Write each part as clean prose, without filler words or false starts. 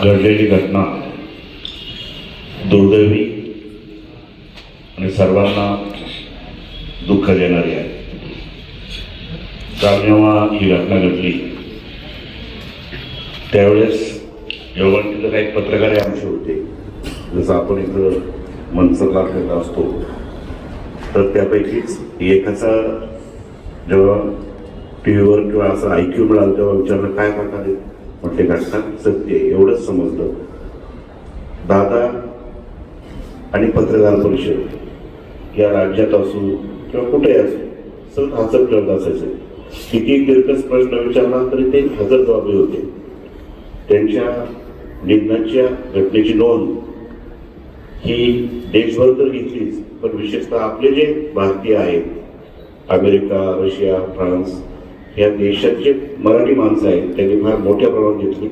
घडलेली घटना दुर्दैवी आणि सर्वांना दुःख देणारी आहे. काल जेव्हा ही घटना घडली त्यावेळेस यवतमाळचे काही पत्रकार आमचे होते, जसं आपण इथं मनसरला फिरला असतो, तर त्यापैकीच एकाचा जेव्हा टी व्हीवर किंवा असं ऐक्यू मिळालं तेव्हा विचारलं काय प्रकारे, म्हटले घटना सत्य आहे एवढंच समजलं. दादा आणि पत्रकार परिषद या राज्यात असू किंवा कुठेही असू सतत हसत खेळत असायचे. किती दीर्घच प्रश्न विचारला तरी ते हजर जबाबी होते. त्यांच्या निधनाच्या घटनेची नोंद ही देशभर तर घेतलीच, पण विशेषतः आपले जे भारतीय आहेत, अमेरिका, रशिया, फ्रान्स या देशात जे मराठी माणसं आहेत त्यांनी फार मोठ्या प्रमाणात घेतली.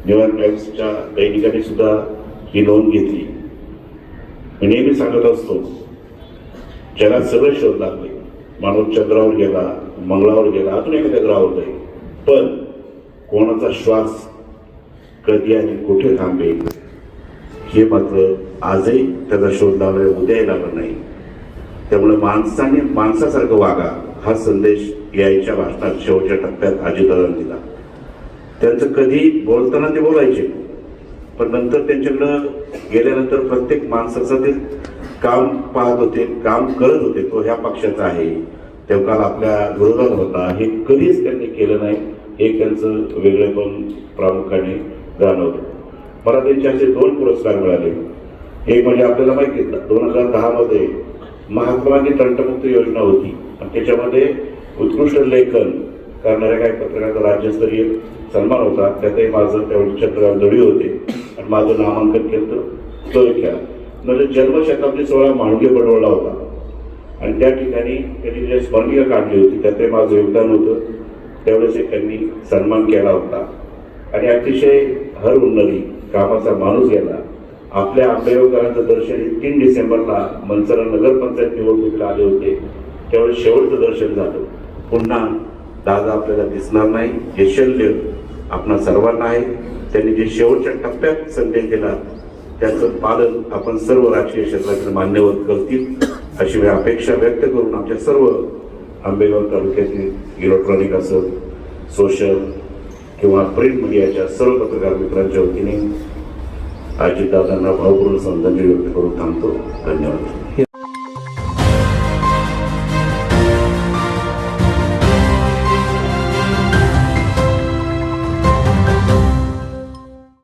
न्यूयॉर्क टाइम्सच्या दैनिकाने सुद्धा ही नोंद घेतली. मी नेहमी सांगत असतो, जगात सगळे शोध लागले, माणूस चंद्रावर गेला, मंगळावर गेला, अजून एखाद्या ग्रहावर जाईल, पण कोणाचा श्वास कधी आणि कुठे थांबेल हे मात्र आजही त्याचा शोध लावला, उद्याही लागला नाही. त्यामुळे माणसाने माणसासारखं वागा हा संदेश यायच्या भाषणात शेवटच्या टप्प्यात अजितदादांनी दिला. त्यांचं कधी बोलताना ते बोलायचे, पण नंतर त्यांच्याकडं गेल्यानंतर प्रत्येक माणसाचं ते काम पाहत होते, काम करत होते, तो ह्या पक्षाचा आहे, तेव्हा काल आपल्या विरोधात होता, हे कधीच त्यांनी केलं नाही. हे त्यांचं वेगळेपण प्रामुख्याने जाणवतं. मला त्यांचे असे 2 पुरस्कार मिळाले. एक म्हणजे आपल्याला माहिती आहे 2010 मध्ये महात्मा गांधी तंटमुक्त योजना होती आणि त्याच्यामध्ये उत्कृष्ट लेखन करणाऱ्या काही पत्रकारांचा राज्यस्तरीय सन्मान होता. त्यातही माझं त्यावेळी चंद्रकांत दळवी होते आणि माझं नामांकन केलं तो एक खेळा. म्हणजे जन्मशताब्दी सोहळा मांडगे बडवळला होता आणि त्या ठिकाणी त्यांनी जे स्मरणिका काढली होती त्यातही माझं योगदान होतं. त्यावेळेस त्यांनी सन्मान केला होता आणि अतिशय हर उन्नरी कामाचा माणूस गेला. आपल्या आंबेडकरांचं दर्शन 3 डिसेंबरला मनसर नगरपंचायत निवडणुकीला आले होते, त्यावेळेस शेवटचं दर्शन झालं. पुन्हा दादा आपल्याला दिसणार नाही हे शल्य आपणा सर्वांना आहे. त्यांनी जे शेवटच्या टप्प्यात संदेश दिला त्याचं पालन आपण सर्व राजकीय क्षेत्रातील मान्यवर करतील अशी मी अपेक्षा व्यक्त करून आमच्या सर्व आंबेगाव तालुक्यातील इलेक्ट्रॉनिक असेल, सोशल किंवा प्रिंट मीडियाच्या सर्व पत्रकार मित्रांच्या वतीने अजितदादांना भावपूर्ण श्रद्धांजली व्यक्त करून थांबतो. धन्यवाद.